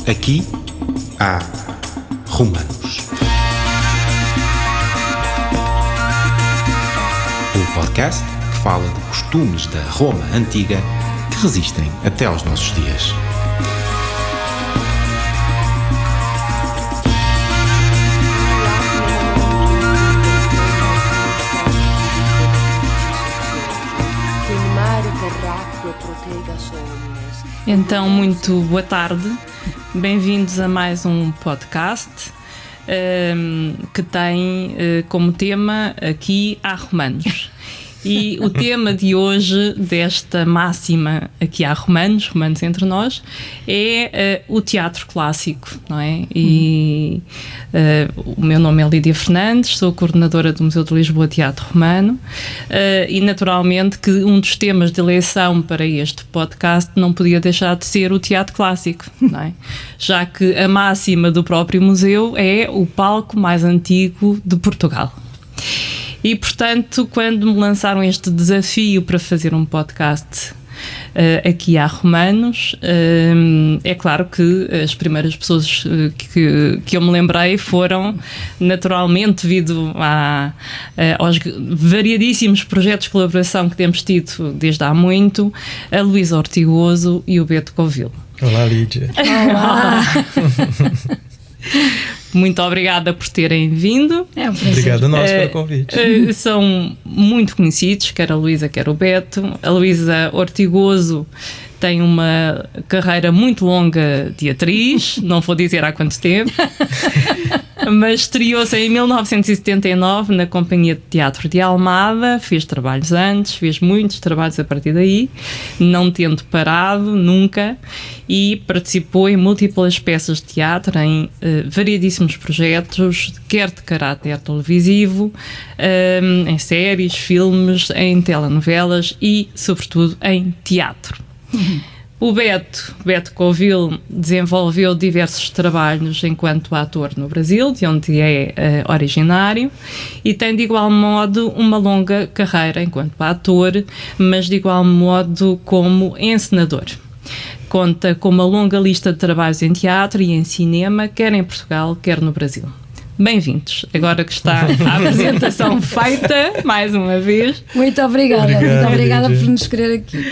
Aqui há Romanos. O podcast que fala de costumes da Roma antiga que resistem até aos nossos dias. Então, muito boa tarde, bem-vindos a mais um podcast que tem como tema Aqui há Romanos. E o tema de hoje, desta máxima Aqui há Romanos entre nós, é o teatro clássico, não é? E o meu nome é Lídia Fernandes, sou coordenadora do Museu de Lisboa Teatro Romano e naturalmente que um dos temas de eleição para este podcast não podia deixar de ser o teatro clássico, não é? Já que a máxima do próprio museu é o palco mais antigo de Portugal. E, portanto, quando me lançaram este desafio para fazer um podcast aqui há Romanos, é claro que as primeiras pessoas que eu me lembrei foram, naturalmente, devido aos variadíssimos projetos de colaboração que temos tido desde há muito, a Luísa Ortigoso e o Beto Covil. Olá, Lídia. Olá! Muito obrigada por terem vindo. É um prazer. Obrigado a nós pelo convite. São muito conhecidos, quer a Luísa, quer o Beto. A Luísa Ortigoso tem uma carreira muito longa de atriz, não vou dizer há quanto tempo, mas estreou-se em 1979 na Companhia de Teatro de Almada, fez trabalhos antes, fez muitos trabalhos a partir daí, não tendo parado nunca, e participou em múltiplas peças de teatro, em variedíssimos projetos, quer de caráter televisivo, em séries, filmes, em telenovelas e, sobretudo, em teatro. O Beto Covil desenvolveu diversos trabalhos enquanto ator no Brasil, de onde é originário, e tem de igual modo uma longa carreira enquanto ator, mas de igual modo como encenador. Conta com uma longa lista de trabalhos em teatro e em cinema, quer em Portugal, quer no Brasil. Bem-vindos, agora que está a apresentação feita, mais uma vez. Muito obrigada por nos querer aqui.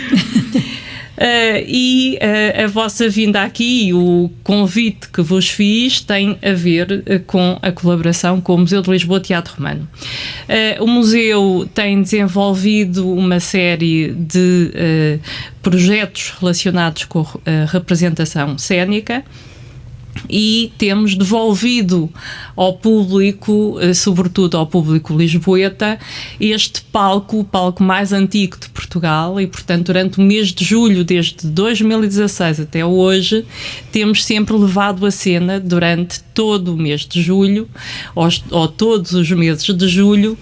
A vossa vinda aqui e o convite que vos fiz tem a ver com a colaboração com o Museu de Lisboa Teatro Romano. O museu tem desenvolvido uma série de projetos relacionados com a representação cênica e temos devolvido ao público, sobretudo ao público lisboeta, este palco, o palco mais antigo de Portugal, e portanto durante o mês de julho, desde 2016 até hoje, temos sempre levado a cena durante todo o mês de julho, ou todos os meses de julho,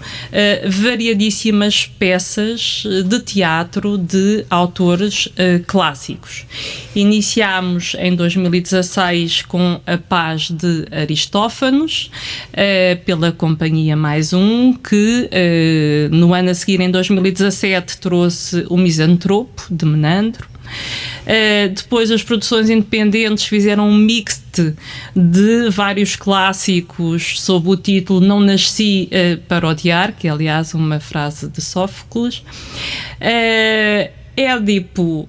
variadíssimas peças de teatro de autores clássicos. Iniciámos em 2016 com A Paz de Aristófanes, pela Companhia Mais Um, que no ano a seguir, em 2017, trouxe O Misantropo, de Menandro. Depois as produções independentes fizeram um mixte de vários clássicos sob o título Não Nasci para Odiar, que é aliás uma frase de Sófocles. Édipo,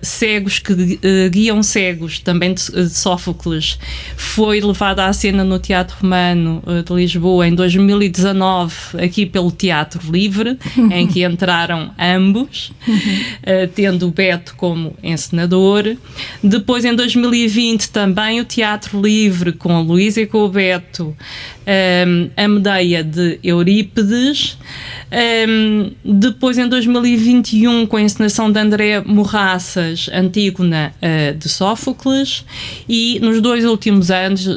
Cegos que guiam cegos, também de Sófocles, foi levada à cena no Teatro Romano de Lisboa em 2019, aqui pelo Teatro Livre, em que entraram ambos, tendo o Beto como encenador. Depois, em 2020, também o Teatro Livre, com a Luísa e com o Beto, a Medeia de Eurípides. Depois, em 2021, com a encenação de André Morraças, Antígona, de Sófocles, e nos dois últimos anos,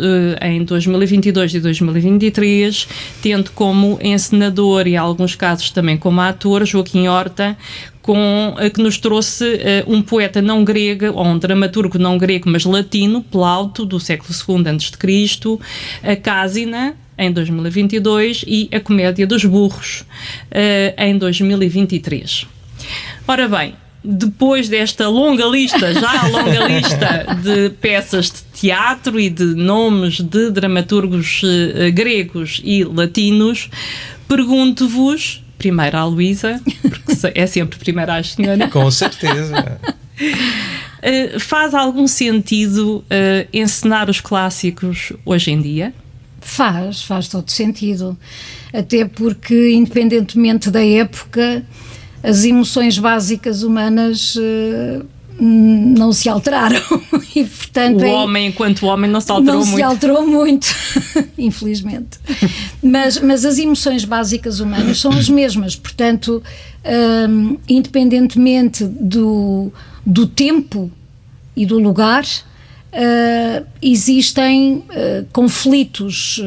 em 2022 e 2023, tendo como encenador e em alguns casos também como ator Joaquim Horta, que nos trouxe um poeta não grego, ou um dramaturgo não grego, mas latino, Plauto, do século II a.C., a Cásina, em 2022, e a Comédia dos Burros, em 2023. Ora bem, depois desta longa lista, já longa lista de peças de teatro e de nomes de dramaturgos gregos e latinos, pergunto-vos, primeiro à Luísa, porque é sempre primeiro à senhora. Com certeza. Faz algum sentido encenar os clássicos hoje em dia? Faz todo sentido. Até porque, independentemente da época, as emoções básicas humanas não se alteraram. E, portanto, o homem, enquanto homem, não se alterou muito. Não se alterou muito, infelizmente. Mas as emoções básicas humanas são as mesmas. Portanto, independentemente do tempo e do lugar, existem conflitos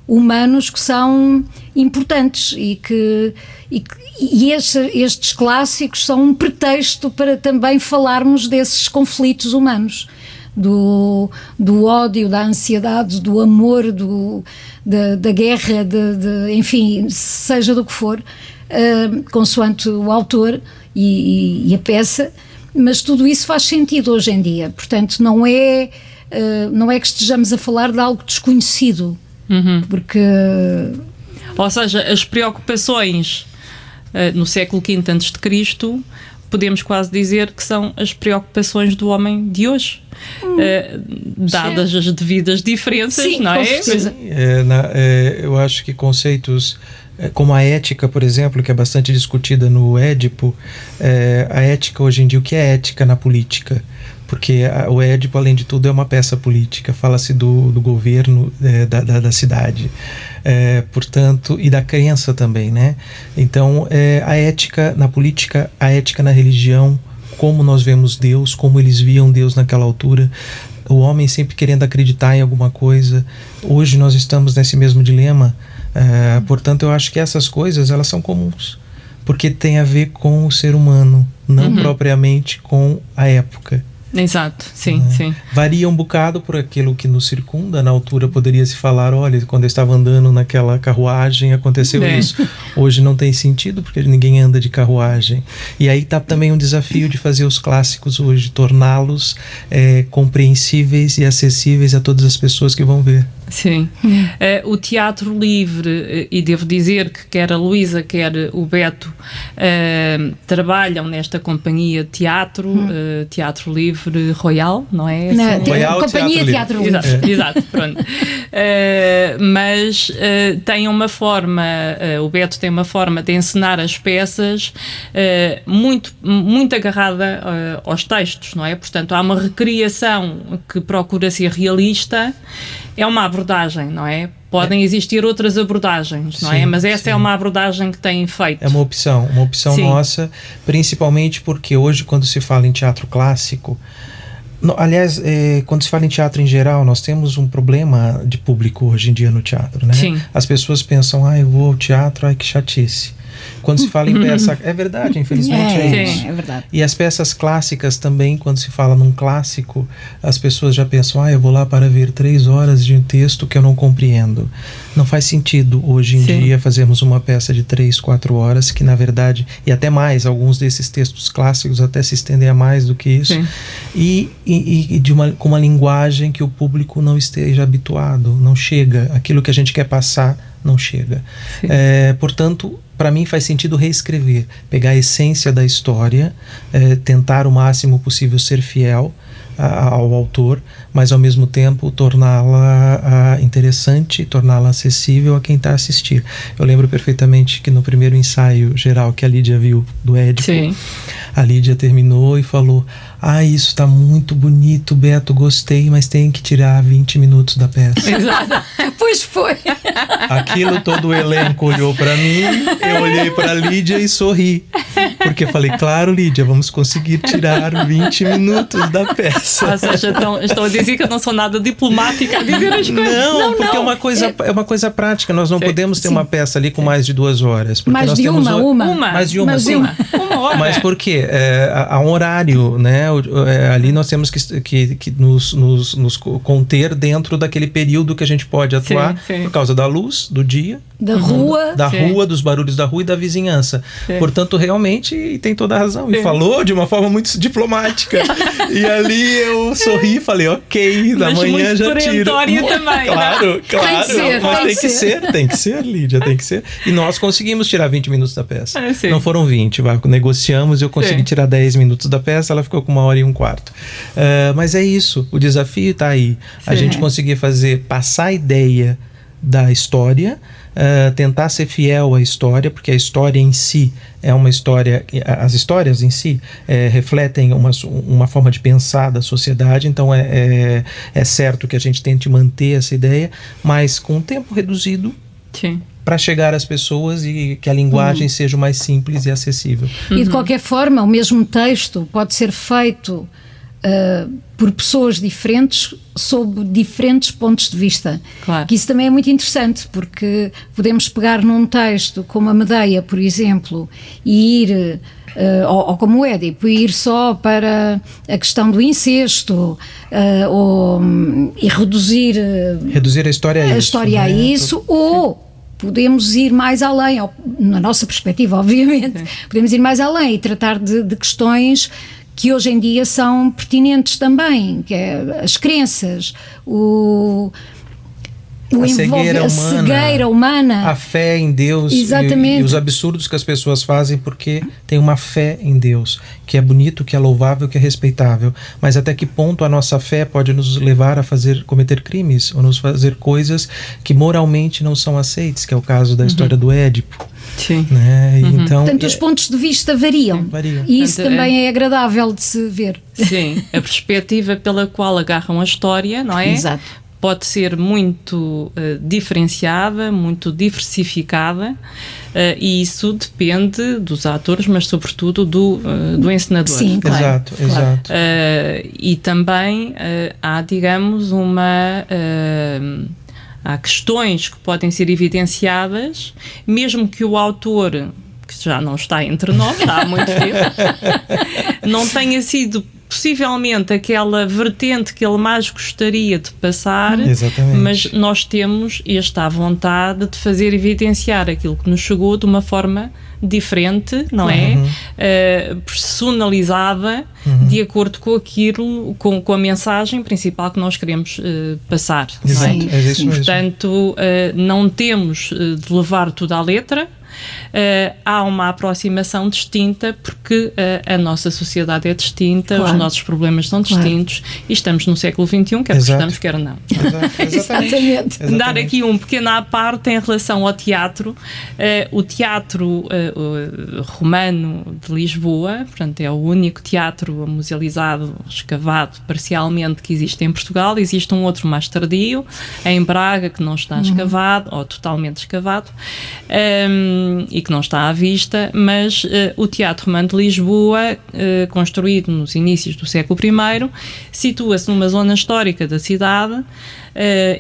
humanos que são importantes e estes clássicos são um pretexto para também falarmos desses conflitos humanos, do ódio, da ansiedade, do amor, da guerra, enfim, seja do que for, consoante o autor e a peça, mas tudo isso faz sentido hoje em dia. Portanto, não é que estejamos a falar de algo desconhecido, porque... Ou seja, as preocupações no século V a.C., podemos quase dizer que são as preocupações do homem de hoje, dadas as devidas diferenças, sim, não é? Com certeza. Eu acho que conceitos como a ética, por exemplo, que é bastante discutida no Édipo, a ética hoje em dia, o que é ética na política? Porque o Édipo, além de tudo, é uma peça política, fala-se do governo da cidade, portanto, e da crença também, né? Então, a ética na política, a ética na religião, como nós vemos Deus, como eles viam Deus naquela altura, o homem sempre querendo acreditar em alguma coisa. Hoje nós estamos nesse mesmo dilema, portanto, eu acho que essas coisas, elas são comuns, porque tem a ver com o ser humano, não propriamente com a época. Exato, sim, sim. Varia um bocado por aquilo que nos circunda. Na altura poderia se falar, olha, quando eu estava andando naquela carruagem aconteceu isso. Hoje não tem sentido porque ninguém anda de carruagem. E aí está também um desafio de fazer os clássicos hoje, torná-los compreensíveis e acessíveis a todas as pessoas que vão ver. Sim. O teatro livre, e devo dizer que quer a Luísa, quer o Beto, trabalham nesta companhia de teatro, Teatro Livre Royal, não é? Royal Companhia Teatro Livre. Exato, pronto. Mas tem uma forma, o Beto tem uma forma de encenar as peças muito agarrada aos textos, não é? Portanto, há uma recriação que procura ser realista. É uma abordagem, não é? Podem existir outras abordagens, não é? Mas essa é uma abordagem que têm feito. É uma opção nossa, principalmente porque hoje, quando se fala em teatro clássico, aliás, quando se fala em teatro em geral, nós temos um problema de público hoje em dia no teatro, né? Sim. As pessoas pensam, eu vou ao teatro, que chatice. Quando se fala em peça, é verdade, infelizmente é isso. É verdade. E as peças clássicas também, quando se fala num clássico, as pessoas já pensam, eu vou lá para ver 3 horas de um texto que eu não compreendo. Não faz sentido hoje em dia fazermos uma peça de 3, 4 horas, que na verdade, e até mais, alguns desses textos clássicos até se estendem a mais do que isso, com uma linguagem que o público não esteja habituado, não chega, aquilo que a gente quer passar não chega. Portanto, para mim faz sentido reescrever, pegar a essência da história, tentar o máximo possível ser fiel ao autor, mas ao mesmo tempo torná-la interessante, torná-la acessível a quem está a assistir. Eu lembro perfeitamente que no primeiro ensaio geral que a Lídia viu do Édipo, a Lídia terminou e falou, isso está muito bonito, Beto, gostei, mas tem que tirar 20 minutos da peça. Exato. Pois foi. Aquilo, todo o elenco olhou para mim, eu olhei para a Lídia e sorri, porque falei, claro, Lídia, vamos conseguir tirar 20 minutos da peça. Ou seja, estão a dizer que eu não sou nada diplomática a dizer as coisas. Não, porque é uma coisa prática, nós não podemos ter uma peça ali com mais de 2 horas. Porque mais nós de temos uma. Mais de uma, sim. Uma hora. Mas por quê? Há um horário, né? Ali nós temos que nos conter dentro daquele período que a gente pode atuar, sim. por causa da luz, do dia, Da rua. da Sim. rua, dos barulhos da rua e da vizinhança. Sim. Portanto, realmente, e tem toda a razão. E Sim. falou de uma forma muito diplomática. E ali eu sorri e falei, ok, da Mas manhã muito já tiro. perentória também. Claro. ser, Mas tem que ser, Lídia, tem que ser. E nós conseguimos tirar 20 minutos da peça. Sim. Não foram 20, negociamos, eu consegui Sim. tirar 10 minutos da peça, ela ficou com 1h15. Mas é isso, o desafio está aí. A Sim. gente conseguir passar a ideia da história, tentar ser fiel à história, porque a história em si é uma história, as histórias em si refletem uma forma de pensar da sociedade, então é certo que a gente tente manter essa ideia, mas com um tempo reduzido, Sim. para chegar às pessoas e que a linguagem seja mais simples e acessível. E de qualquer forma, o mesmo texto pode ser feito por pessoas diferentes, sob diferentes pontos de vista. Claro. Que isso também é muito interessante, porque podemos pegar num texto como a Medeia, por exemplo, e ir, ou como o Édipo, e ir só para a questão do incesto, e reduzir A história a isso. a isso, ou podemos ir mais além, na nossa perspectiva, obviamente, podemos ir mais além e tratar de questões que hoje em dia são pertinentes também, que é as crenças, a cegueira humana, a fé em Deus e os absurdos que as pessoas fazem porque tem uma fé em Deus, que é bonito, que é louvável, que é respeitável, mas até que ponto a nossa fé pode nos levar a cometer crimes ou nos fazer coisas que moralmente não são aceites, que é o caso da história do Édipo. Sim. Né? Então, portanto, os pontos de vista variam. E isso Portanto, também é agradável de se ver. Sim, a perspectiva pela qual agarram a história, não é? Exato. Pode ser muito diferenciada, muito diversificada, e isso depende dos atores, mas sobretudo do encenador. Sim, claro. Exato. E também há, digamos, há questões que podem ser evidenciadas, mesmo que o autor, que já não está entre nós, há muito tempo, não tenha sido possivelmente aquela vertente que ele mais gostaria de passar, Exatamente. mas nós temos esta vontade de fazer evidenciar aquilo que nos chegou de uma forma diferente, não é? Personalizada, de acordo com aquilo, com a mensagem principal que nós queremos passar. Exato, não é? é isso mesmo. Portanto, não temos de levar tudo à letra. Há uma aproximação distinta porque a nossa sociedade é distinta, os nossos problemas são distintos e estamos no século XXI, quer gostamos, quer não. Exatamente. Dar aqui um pequeno à parte em relação ao teatro. O teatro romano de Lisboa, portanto é o único teatro musealizado, escavado parcialmente que existe em Portugal. Existe um outro mais tardio, em Braga, que não está escavado, ou totalmente escavado, e que não está à vista, mas o Teatro Romano de Lisboa, construído nos inícios do século I, situa-se numa zona histórica da cidade,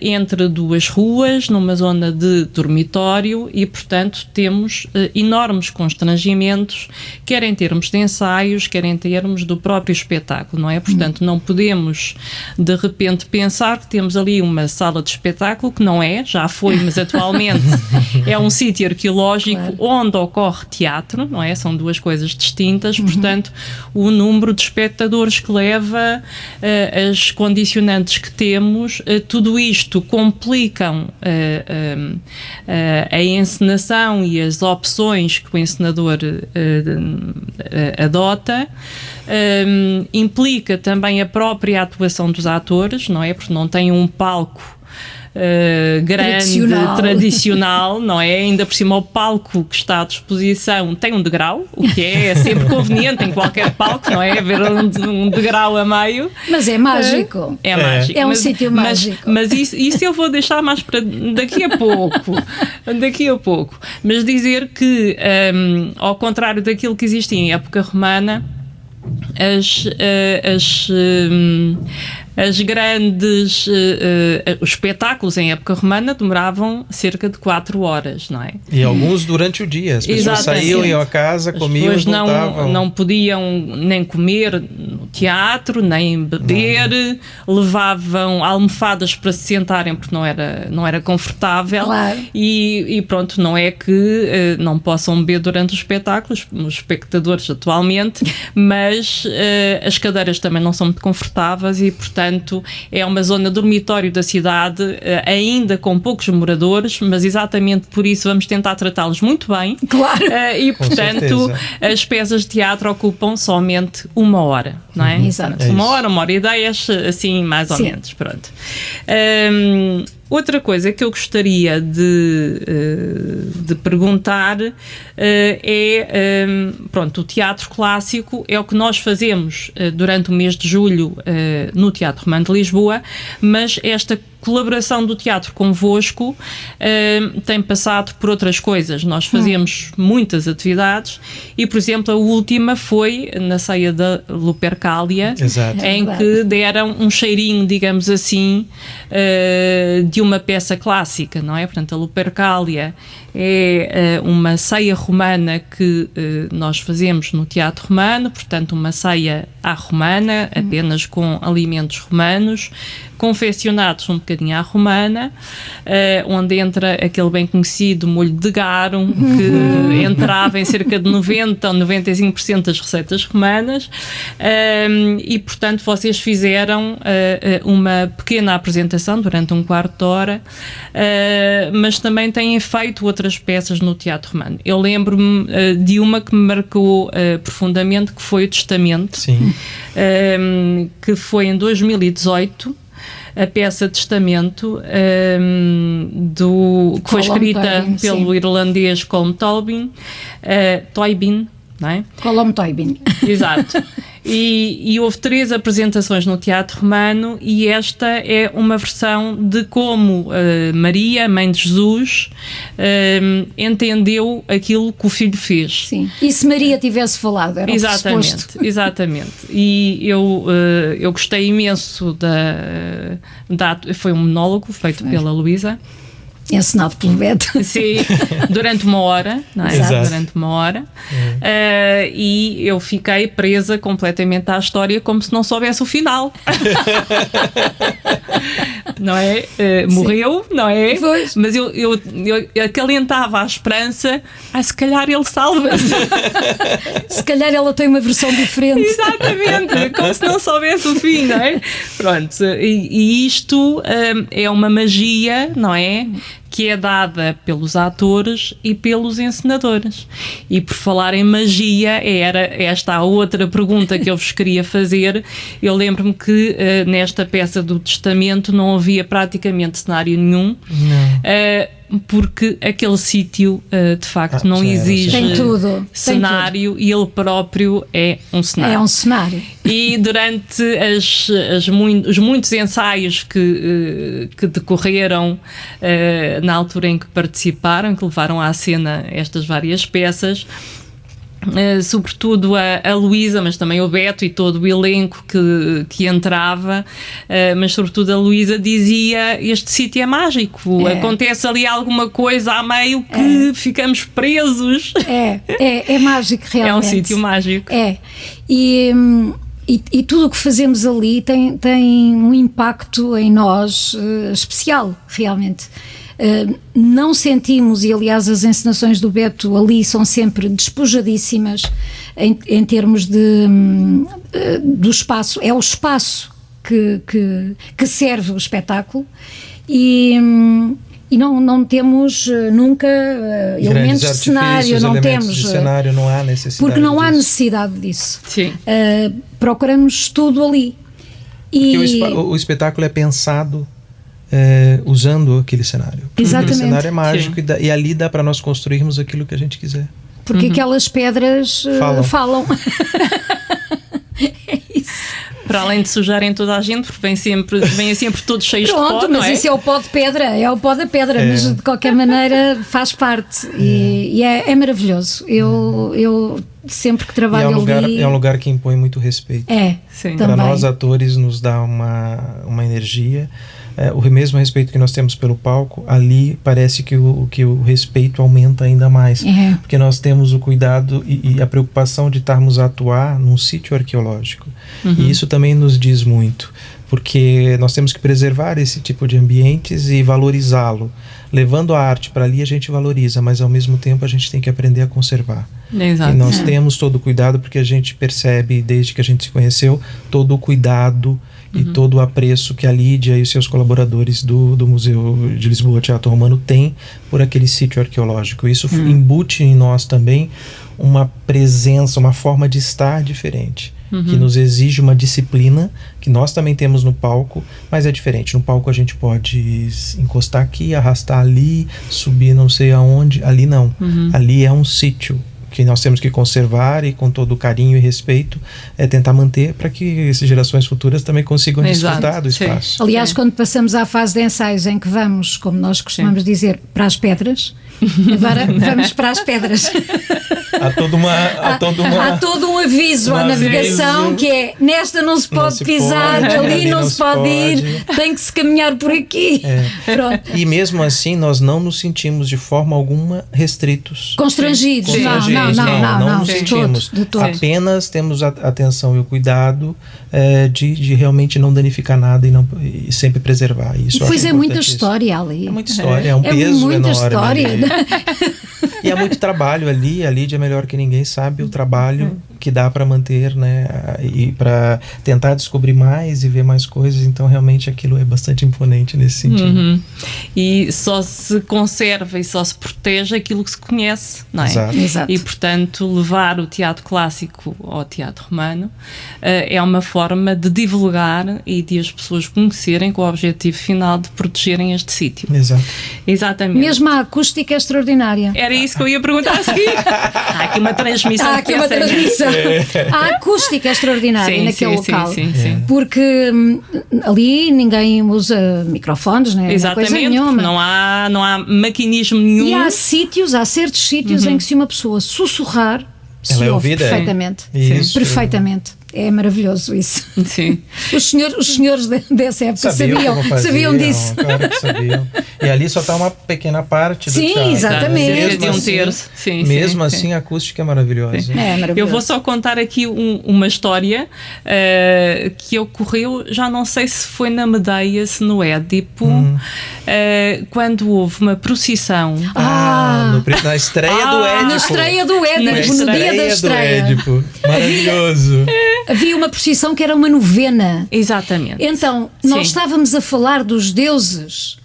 entre duas ruas, numa zona de dormitório, e portanto temos enormes constrangimentos, quer em termos de ensaios, quer em termos do próprio espetáculo, não é? Portanto, não podemos de repente pensar que temos ali uma sala de espetáculo, que não é, já foi, mas atualmente é um sítio arqueológico onde ocorre teatro, não é? São duas coisas distintas, portanto, o número de espectadores que leva, as condicionantes que temos, tudo isto complicam a encenação e as opções que o encenador adota. Implica também a própria atuação dos atores, não é? Porque não tem um palco grande, tradicional, não é? Ainda por cima o palco que está à disposição tem um degrau, o que é sempre conveniente em qualquer palco, não é? Haver um degrau a meio. Mas é mágico. É mágico. É um sítio mágico. Mas isso eu vou deixar mais para daqui a pouco. Daqui a pouco. Mas dizer que, ao contrário daquilo que existia em época romana, as grandes os espetáculos em época romana demoravam cerca de 4 horas, não é? E alguns durante o dia. As pessoas saíam, iam a casa, comiam e voltavam. Não podiam nem comer teatro, nem beber, levavam almofadas para se sentarem porque não era confortável. Claro. E pronto, não é que não possam beber durante os espetáculos, os espectadores atualmente, mas as cadeiras também não são muito confortáveis e, portanto, é uma zona dormitório da cidade, ainda com poucos moradores, mas exatamente por isso vamos tentar tratá-los muito bem. Claro. E, portanto, as peças de teatro ocupam somente 1 hora, não é? Exato. 1h10, assim, mais ou menos, pronto. Outra coisa que eu gostaria de perguntar pronto, o teatro clássico é o que nós fazemos durante o mês de julho no Teatro Romano de Lisboa, mas esta colaboração do teatro convosco tem passado por outras coisas. Nós fazemos muitas atividades e, por exemplo, a última foi na ceia da Lupercália, em que deram um cheirinho, digamos assim, de uma peça clássica, não é? Portanto, a Lupercália é uma ceia romana que nós fazemos no Teatro Romano, portanto, uma ceia à romana, apenas com alimentos romanos, confeccionados um bocadinho à romana, onde entra aquele bem conhecido molho de garum, que entrava em cerca de 90% ou 95% das receitas romanas, e, portanto, vocês fizeram uma pequena apresentação durante 1/4 de hora, mas também têm feito outras peças no Teatro Romano. Eu lembro-me de uma que me marcou profundamente, que foi o Testamento, que foi em 2018, a peça Testamento, que foi escrita pelo irlandês Colm Toibin, não é? Colm Toibin. Exato. E houve 3 apresentações no Teatro Romano e esta é uma versão de como Maria, mãe de Jesus, entendeu aquilo que o filho fez. Sim. E se Maria tivesse falado, era Exatamente. E eu gostei imenso foi um monólogo feito pela Luísa. Encenado pelo Beto. Sim, durante 1 hora, não é? Exato. Durante 1 hora. E eu fiquei presa completamente à história como se não soubesse o final. Não é? Morreu, não é? Pois. Mas eu acalentava a esperança, se calhar ele salva-se. Se calhar ela tem uma versão diferente. Exatamente, como se não soubesse o fim, não é? Pronto, e isto é uma magia, não é? Que é dada pelos atores e pelos encenadores. E por falar em magia, era esta a outra pergunta que eu vos queria fazer. Eu lembro-me que nesta peça do Testamento não havia praticamente cenário nenhum. Porque aquele sítio de facto não exige cenário, e ele próprio é um cenário. É um cenário. E durante os muitos ensaios que decorreram na altura em que participaram, que levaram à cena estas várias peças, sobretudo a Luísa, mas também o Beto e todo o elenco que entrava, mas sobretudo a Luísa dizia: este sítio é mágico, acontece ali alguma coisa a meio que ficamos presos. É mágico, realmente. É um sítio mágico. E tudo o que fazemos ali tem um impacto em nós especial, realmente. Não sentimos, e aliás as encenações do Beto ali são sempre despojadíssimas em termos do espaço. É o espaço que serve o espetáculo e não temos nunca elementos de cenário, não temos de cenário, não há necessidade, porque não há necessidade disso. Sim. Procuramos tudo ali. Porque o espetáculo é pensado usando aquele cenário. Exatamente. Aquele cenário é mágico e ali dá para nós construirmos aquilo que a gente quiser. Porque aquelas pedras falam. É isso. Para além de sujarem toda a gente, porque vêm sempre todos cheios de pó, não mas é? Isso é o pó de pedra, mas de qualquer maneira faz parte e é maravilhoso. Eu sempre que trabalho ali... É um lugar que impõe muito respeito. Sim. Para nós atores nos dá uma energia. O mesmo respeito que nós temos pelo palco, ali parece que o respeito aumenta ainda mais, porque nós temos o cuidado e a preocupação de estarmos a atuar num sítio arqueológico. E isso também nos diz muito, porque nós temos que preservar esse tipo de ambientes e valorizá-lo. Levando a arte para ali, a gente valoriza, mas ao mesmo tempo a gente tem que aprender a conservar. Exato. E nós temos todo o cuidado, porque a gente percebe, desde que a gente se conheceu, todo o cuidado e todo o apreço que a Lídia e os seus colaboradores do Museu de Lisboa Teatro Romano têm por aquele sítio arqueológico. Isso embute em nós também uma presença, uma forma de estar diferente, que nos exige uma disciplina que nós também temos no palco, mas é diferente. No palco a gente pode encostar aqui, arrastar ali, subir não sei aonde. Ali não. Ali é um sítio que nós temos que conservar e com todo o carinho e respeito tentar manter para que as gerações futuras também consigam desfrutar do espaço. Aliás, quando passamos à fase de ensaios em que vamos, como nós costumamos dizer, para as pedras, agora vamos para as pedras. Há todo um aviso à navegação que é: nesta não se pode pisar, ali não se pode ir, tem que se caminhar por aqui. Pronto. E mesmo assim nós não nos sentimos de forma alguma restritos. Constrangidos. Não nos sentimos. De todo. Apenas temos a atenção e o cuidado de realmente não danificar nada e sempre preservar. Isso pois é muita história ali. É muita história, é um peso muita enorme. História. E há muito trabalho ali. A Lídia, melhor que ninguém, sabe o trabalho que dá para manter, né? E para tentar descobrir mais e ver mais coisas. Então, realmente, aquilo é bastante imponente nesse sentido. E só se conserva e só se protege aquilo que se conhece, não é? Exato. E, portanto, levar o teatro clássico ao teatro romano é uma forma de divulgar e de as pessoas conhecerem com o objetivo final de protegerem este sítio. Exato. Exatamente. Mesmo a acústica é extraordinária. Era isso que eu ia perguntar a seguir. Há aqui uma transmissão. A acústica é extraordinária naquele local. Sim. Porque ali ninguém usa microfones, né? Exatamente, coisa nenhuma. Não há maquinismo nenhum. E há certos sítios em que se uma pessoa sussurrar, se ouve perfeitamente. Isso. Perfeitamente. É maravilhoso isso. Sim. Os senhores dessa época sabiam disso. Claro que sabiam. E ali só está uma pequena parte do teatro. Sim, exatamente. De um terço. Mesmo assim, a acústica é maravilhosa. É maravilhoso. Eu vou só contar aqui uma história que ocorreu, já não sei se foi na Medeia, se no Édipo, quando houve uma procissão. Na estreia do Édipo. Na estreia do Édipo, no dia da estreia. Maravilhoso. Havia uma procissão que era uma novena. Exatamente. Então, nós estávamos a falar dos deuses.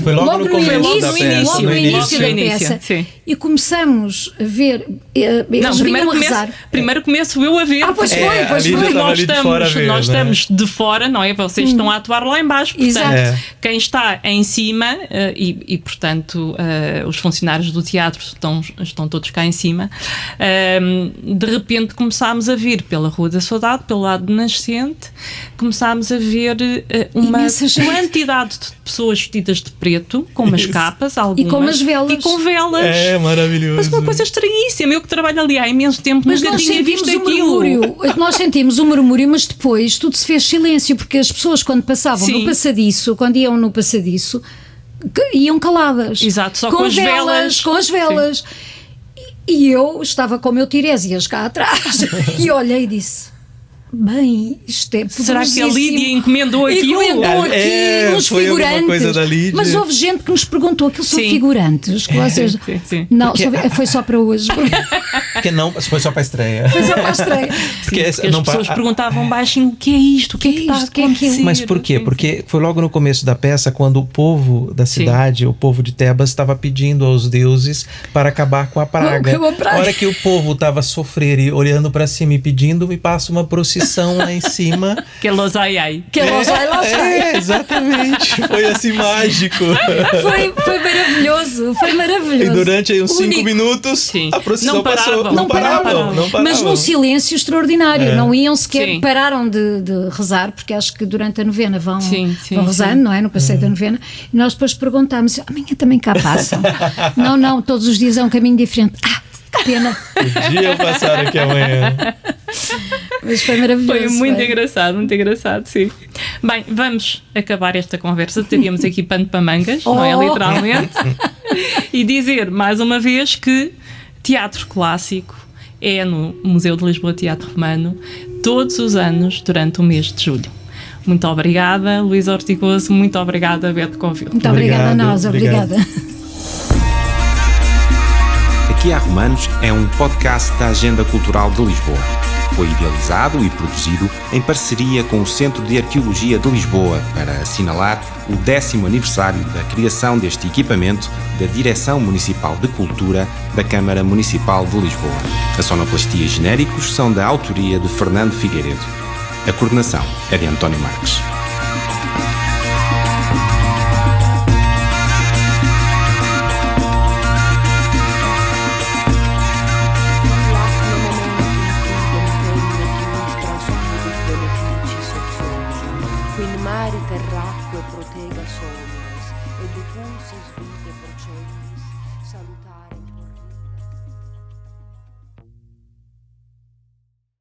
Foi logo no começo da peça. Logo no início da peça. Sim. E começamos a ver. Eles vinham a rezar. Primeiro começo eu a ver. Pois foi. Nós estamos de fora, não é? Vocês estão a atuar lá em baixo. Portanto, quem está em cima, e portanto, os funcionários do teatro estão todos cá em cima, de repente começámos a vir pela Rua da Saudade, pelo lado nascente, começámos a ver uma quantidade de pessoas vestidas de preto, com umas capas, algumas. E com umas velas. E com velas. É maravilhoso. Mas uma coisa estranhíssima. Eu que trabalho ali há imenso tempo, nunca tinha visto aquilo. Nós sentimos um murmúrio, mas depois tudo se fez silêncio, porque as pessoas quando passavam no passadiço, quando iam no passadiço, iam caladas. Exato, só com as velas. Com as velas. E eu estava com o meu Tiresias cá atrás e olhei e disse: bem, isto é poderosíssimo. Será que a Lídia encomendou aquilo? Uns figurantes. Mas houve gente que nos perguntou: aquilo são figurantes? Que vocês... Sim. Não, foi só para hoje. Porque não, foi só para a estreia. Foi só para a estreia. Porque as pessoas perguntavam baixinho: o que é isto? O que é que está a acontecer? Mas por quê? Porque foi logo no começo da peça, quando o povo da cidade, o povo de Tebas, estava pedindo aos deuses para acabar com a praga. A hora que o povo estava a sofrer e olhando para cima e pedindo, me passa uma procissão lá em cima. Que é Losaiai. Exatamente. Foi assim mágico. Foi maravilhoso. Foi maravilhoso. E durante aí uns 5 minutos, a procissão passou. Não paravam. Mas num silêncio extraordinário. Não iam sequer, pararam de rezar, porque acho que durante a novena vão rezando, não é? No passeio da novena. E nós depois perguntámos: amanhã também cá passam? Não, todos os dias é um caminho diferente. Que pena. Podia passar aqui amanhã. Mas foi maravilhoso. Foi muito engraçado, sim. Bem, vamos acabar esta conversa. Teríamos aqui pano para mangas, não é? Literalmente. E dizer mais uma vez que teatro clássico é no Museu de Lisboa Teatro Romano. todos os anos durante o mês de julho. Muito obrigada, Luísa Ortigoso, muito obrigada, Beto Convil. Muito obrigada a nós, obrigada. Aqui há Romanos é um podcast da Agenda Cultural de Lisboa. Foi idealizado e produzido em parceria com o Centro de Arqueologia de Lisboa para assinalar o 10º aniversário da criação deste equipamento da Direção Municipal de Cultura da Câmara Municipal de Lisboa. A sonoplastia e genéricos são da autoria de Fernando Figueiredo. A coordenação é de António Marques. Mare terracque protega somnes, e de pulsis vite procelis, salutare.